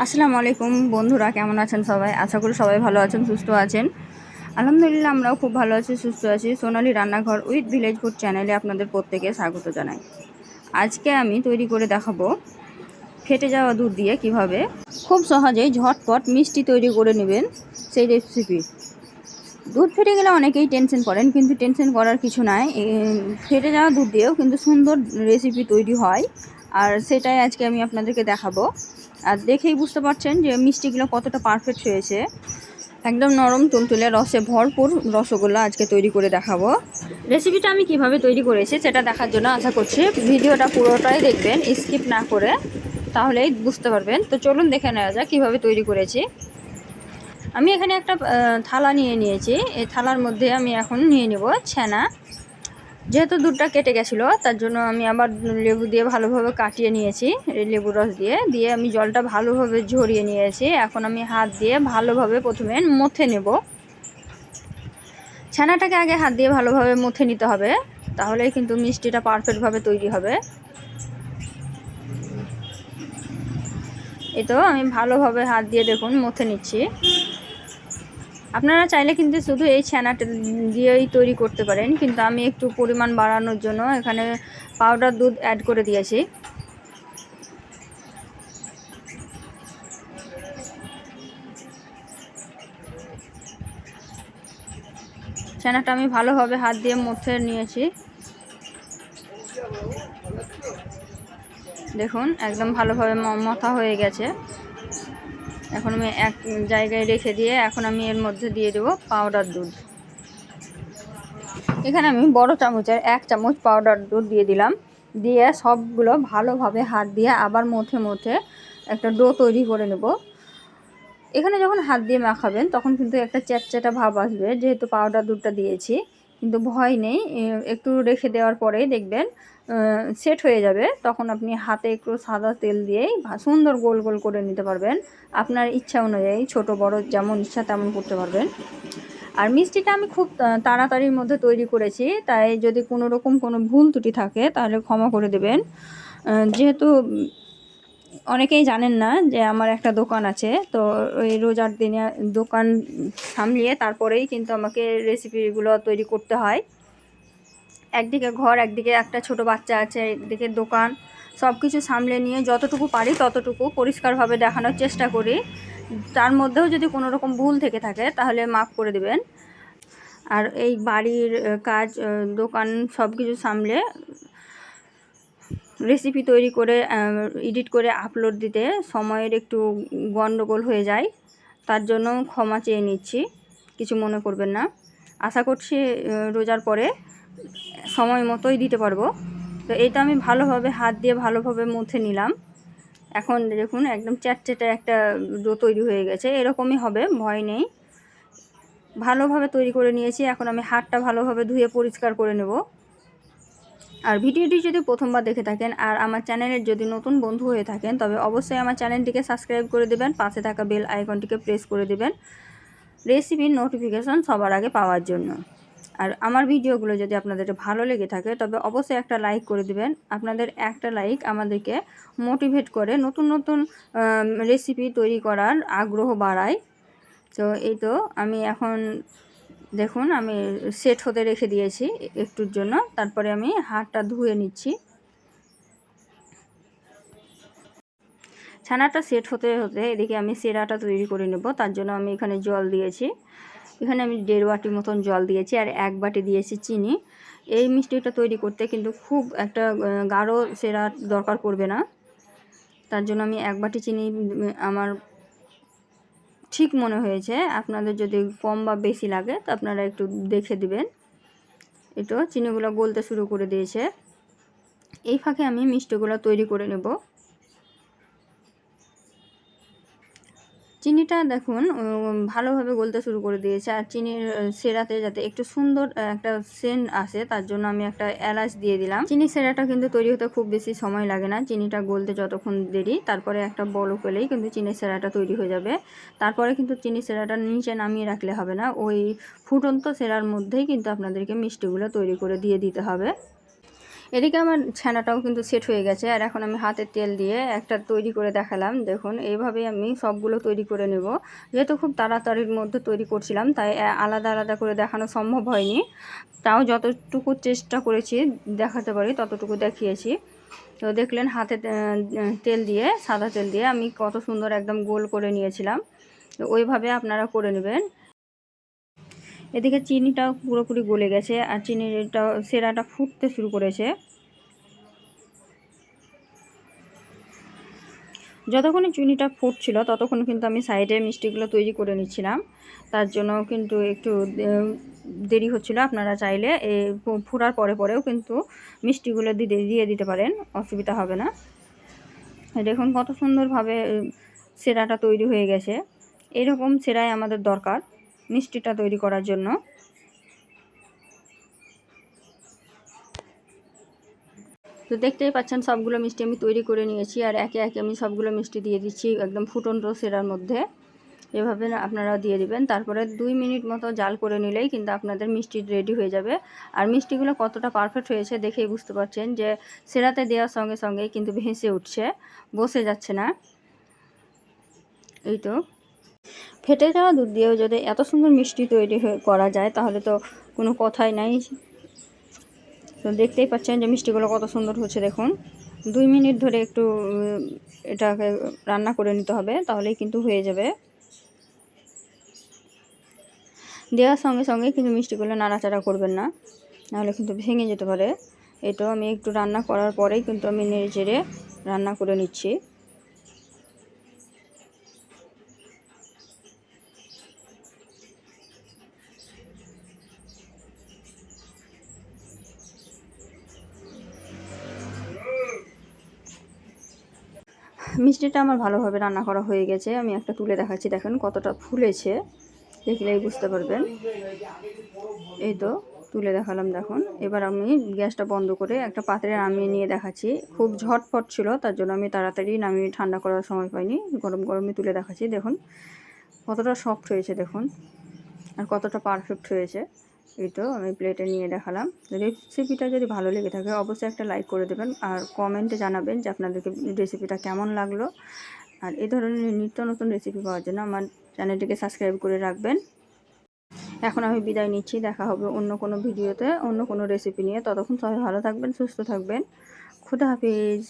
আসসালামু আলাইকুম বন্ধুরা, কেমন আছেন সবাই? আশা করি সবাই ভালো আছেন, সুস্থ আছেন। আলহামদুলিল্লাহ, আমরাও খুব ভালো আছি, সুস্থ আছি। সোনালী রান্নাঘর উইথ ভিলেজ ফুড চ্যানেলে আপনাদের প্রত্যেকে স্বাগত জানাই। আজকে আমি তৈরি করে দেখাবো ফেটে যাওয়া দুধ দিয়ে কিভাবে খুব সহজেই ঝটপট মিষ্টি তৈরি করে নেবেন সেই রেসিপি। দুধ ফেটে গেলে অনেকেই টেনশন করেন, কিন্তু টেনশন করার কিছু নাই। ফেটে যাওয়া দুধ দিয়েও কিন্তু সুন্দর রেসিপি তৈরি হয়, আর সেটাই আজকে আমি আপনাদেরকে দেখাবো। আর দেখেই বুঝতে পারছেন যে মিষ্টিগুলো কতটা পারফেক্ট হয়েছে। একদম নরম তুলতুলে রসে ভরপুর রসগোল্লা আজকে তৈরি করে দেখাবো। রেসিপিটা আমি কিভাবে তৈরি করেছি সেটা দেখার জন্য আশা করছি ভিডিওটা পুরোটাই দেখবেন, স্কিপ না করে, তাহলেই বুঝতে পারবেন। তো চলুন দেখে নেওয়া যাক কীভাবে তৈরি করেছি। আমি এখানে একটা থালা নিয়ে নিয়েছি। এই থালার মধ্যে আমি এখন নিয়ে নেব ছানা। যেহেতু দুধটা কেটে গেছিলো, তার জন্য আমি আবার লেবু দিয়ে ভালোভাবে কাটিয়ে নিয়েছি। লেবুর রস দিয়ে আমি জলটা ভালোভাবে ঝরিয়ে নিয়েছি। এখন আমি হাত দিয়ে ভালোভাবে প্রথমে মথে নেব। ছানাটাকে আগে হাত দিয়ে ভালোভাবে মথে নিতে হবে, তাহলেই কিন্তু মিষ্টিটা পারফেক্টভাবে তৈরি হবে। এই তো আমি ভালোভাবে হাত দিয়ে দেখুন মথে নিচ্ছি। আপনারা চাইলে কিন্তু শুধু এই ছানাটা দিয়েই তৈরি করতে পারেন, কিন্তু আমি একটু পরিমাণ বাড়ানোর জন্য এখানে পাউডার দুধ অ্যাড করে দিয়েছি। ছানাটা আমি ভালোভাবে হাত দিয়ে মথে নিয়েছি। দেখুন একদম ভালোভাবে মথা হয়ে গেছে। এখন আমি এক জায়গায় রেখে দিয়ে এখন আমি এর মধ্যে দিয়ে দেবো পাউডার দুধ। এখানে আমি বড় চামচের 1 চামচ পাউডার দুধ দিয়ে দিলাম। দিয়ে সবগুলো ভালোভাবে হাত দিয়ে আবার মথে একটা ডো তৈরি করে নেব। এখানে যখন হাত দিয়ে মাখাবেন তখন কিন্তু একটা চ্যাটচ্যাটা ভাব আসবে, যেহেতু পাউডার দুধটা দিয়েছি। কিন্তু ভয় নেই, একটু রেখে দেওয়ার পরেই দেখবেন সেট হয়ে যাবে। তখন আপনি হাতে একটু সাদা তেল দিয়েই সুন্দর গোল গোল করে নিতে পারবেন। আপনার ইচ্ছা অনুযায়ী ছোট বড় যেমন ইচ্ছা তেমন করতে পারবেন। আর মিষ্টিটা আমি খুব তাড়াতাড়ির মধ্যে তৈরি করেছি, তাই যদি কোনো রকম কোনো ভুল ত্রুটি থাকে তাহলে ক্ষমা করে দেবেন। যেহেতু অনেকেই জানেন না যে আমার একটা দোকান আছে, তো ওই রোজার দিনে দোকান সামলিয়ে তারপরেই কিন্তু আমাকে রেসিপিগুলো তৈরি করতে হয়। একদিকে ঘর, একদিকে একটা ছোট বাচ্চা আছে, একদিকে দোকান, সব কিছু সামলে নিয়ে যতটুকু পারি ততটুকু পরিষ্কারভাবে দেখানোর চেষ্টা করি। তার মধ্যেও যদি কোনো রকম ভুল থেকে থাকে তাহলে মাফ করে দেবেন। আর এই বাড়ির কাজ, দোকান সব কিছু সামলে রেসিপি তৈরি করে এডিট করে আপলোড দিতে সময়ের একটু গণ্ডগোল হয়ে যায়, তার জন্য ক্ষমা চেয়ে নিচ্ছি, কিছু মনে করবেন না। আশা করছি রোজার পরে সময় মতোই দিতে পারবো। তো এটা আমি ভালোভাবে হাত দিয়ে ভালোভাবে মুছে নিলাম। এখন দেখুন একদম চ্যাটচ্যাটে একটা ডো তৈরি হয়ে গেছে, এরকমই হবে, ভয় নেই। ভালোভাবে তৈরি করে নিয়েছি। এখন আমি হাতটা ভালোভাবে ধুয়ে পরিষ্কার করে নেব। আর ভিডিওটি যদি প্রথমবার দেখে থাকেন আর আমার চ্যানেলের যদি নতুন বন্ধু হয়ে থাকেন, তবে অবশ্যই আমার চ্যানেলটিকে সাবস্ক্রাইব করে দেবেন, পাশে থাকা বেল আইকনটিকে প্রেস করে দেবেন রেসিপির নোটিফিকেশন সবার আগে পাওয়ার জন্য। আর আমার ভিডিওগুলো যদি আপনাদের ভালো লেগে থাকে তবে অবশ্যই একটা লাইক করে দেবেন। আপনাদের একটা লাইক আমাদেরকে মোটিভেট করে নতুন নতুন রেসিপি তৈরি করার আগ্রহ বাড়ায়। তো এই তো আমি এখন দেখুন আমি সেট হতে রেখে দিয়েছি একটুর জন্য, তারপরে আমি হাতটা ধুয়ে নিচ্ছি। ছানাটা সেট হতে হতে এদিকে আমি সেরাটা তৈরি করে নেব। তার জন্য আমি এখানে জল দিয়েছি। এখানে আমি 1.5 বাটি মতন জল দিয়েছি আর 1 বাটি দিয়েছি চিনি। এই মিষ্টিটা তৈরি করতে কিন্তু খুব একটা গাঢ় সেরা দরকার পড়বে না, তার জন্য আমি 1 বাটি চিনি আমার ঠিক মনে হয়েছে। আপনাদের যদি কম বা বেশি লাগে তো আপনারা একটু দেখে দিবেন। একটু চিনিগুলো গলতে শুরু করে দিয়েছে। এই ফাঁকে আমি মিষ্টিগুলো তৈরি করে নেব। চিনিটা দেখুন ভালোভাবে গলতে শুরু করে দিয়েছে, আর চিনির সেরাতে যাতে একটু সুন্দর একটা সেন্ট আসে তার জন্য আমি একটা এলাচ দিয়ে দিলাম। চিনি সেরাটা কিন্তু তৈরি হতে খুব বেশি সময় লাগে না, চিনিটা গলতে যতক্ষণ দেরি, তারপরে একটা বলক পেলেই কিন্তু চিনির সেরাটা তৈরি হয়ে যাবে। তারপরে কিন্তু চিনির সেরাটা নিচে নামিয়ে রাখলে হবে না, ওই ফুটন্ত সেরার মধ্যেই কিন্তু আপনাদেরকে মিষ্টিগুলো তৈরি করে দিয়ে দিতে হবে। এদিকে আমার ছানাটাও কিন্তু সেট হয়ে গেছে। আর এখন আমি হাতে তেল দিয়ে একটা তৈরি করে দেখালাম। দেখুন এইভাবেই আমি সবগুলো তৈরি করে নেব। যেহেতু খুব তাড়াতাড়ির মধ্যে তৈরি করছিলাম, তাই আলাদা আলাদা করে দেখানো সম্ভব হয়নি। তাও যতটুকু চেষ্টা করেছি দেখাতে পারি ততটুকু দেখিয়েছি। তো দেখলেন হাতে তেল দিয়ে, সাদা তেল দিয়ে আমি কত সুন্দর একদম গোল করে নিয়েছিলাম। তো ওইভাবে আপনারা করে নেবেন। এদিকে চিনিটাও পুরোপুরি গলে গেছে আর চিনিটা সেরাটা ফুটতে শুরু করেছে। যতক্ষণে চিনিটা ফুটছিল ততক্ষণ কিন্তু আমি সাইডে মিষ্টিগুলো তৈরি করে নিচ্ছিলাম। তার জন্য কিন্তু একটু দেরি হচ্ছিল। আপনারা চাইলে এই ফুটার পরে পরেও কিন্তু মিষ্টিগুলো দিয়ে দিতে পারেন, অসুবিধা হবে না। দেখুন কত সুন্দরভাবে সেরাটা তৈরি হয়ে গেছে। এরকম সেরাই আমাদের দরকার মিষ্টিটা তৈরি করার জন্য। তো দেখতেই পাচ্ছেন সবগুলো মিষ্টি আমি তৈরি করে নিয়েছি আর একে একে আমি সবগুলো মিষ্টি দিয়ে দিচ্ছি একদম ফুটন্ত সেরার মধ্যে। এভাবে আপনারা দিয়ে দিবেন। তারপরে 2 মিনিট মতো জাল করে নিলেই কিন্তু আপনাদের মিষ্টি রেডি হয়ে যাবে। আর মিষ্টিগুলো কতটা পারফেক্ট হয়েছে দেখেই বুঝতে পারছেন যে সেরাতে দেওয়ার সঙ্গে সঙ্গেই কিন্তু ভেসে উঠছে, বসে যাচ্ছে না। এই তো ফেটে যাওয়া দুধ দিয়েও যদি এত সুন্দর মিষ্টি তৈরি করা যায় তাহলে তো কোনো কথাই নাই। তো দেখতেই পাচ্ছেন যে মিষ্টিগুলো কত সুন্দর হচ্ছে। দেখুন 2 মিনিট ধরে একটু এটাকে রান্না করে নিতে হবে, তাহলেই কিন্তু হয়ে যাবে। দেওয়ার সঙ্গে সঙ্গে কিন্তু মিষ্টিগুলো নাড়াচাড়া করবেন না, নাহলে কিন্তু ভেঙে যেতে পারে। এটা আমি একটু রান্না করার পরেই কিন্তু আমি নেড়ে চেড়ে রান্না করে নিচ্ছি। মিষ্টিটা আমার ভালোভাবে রান্না করা হয়ে গেছে। আমি একটা তুলে দেখাচ্ছি, দেখেন কতটা ফুলেছে, দেখলেই বুঝতে পারবেন। এই তো তুলে দেখালাম। দেখুন এবার আমি গ্যাসটা বন্ধ করে একটা পাত্রে নামিয়ে নিয়ে দেখাচ্ছি। খুব ঝটপট ছিল, তার জন্য আমি তাড়াতাড়ি নামিয়ে ঠান্ডা করার সময় পাইনি, গরম গরমই তুলে দেখাচ্ছি। দেখুন কতটা সফট হয়েছে, দেখুন আর কতটা পারফেক্ট হয়েছে। এই তো আমি প্লেটে নিয়ে দেখালাম। রেসিপিটা যদি ভালো লেগে থাকে অবশ্যই একটা লাইক করে দেবেন আর কমেন্টে জানাবেন যে আপনাদেরকে রেসিপিটা কেমন লাগলো। আর এই ধরনের নিত্য নতুন রেসিপি পাওয়ার জন্য আমার চ্যানেলটিকে সাবস্ক্রাইব করে রাখবেন। এখন আমি বিদায় নিচ্ছি, দেখা হবে অন্য কোনো ভিডিওতে অন্য কোনো রেসিপি নিয়ে। ততক্ষণ সবাই ভালো থাকবেন, সুস্থ থাকবেন। খুদা হাফিজ।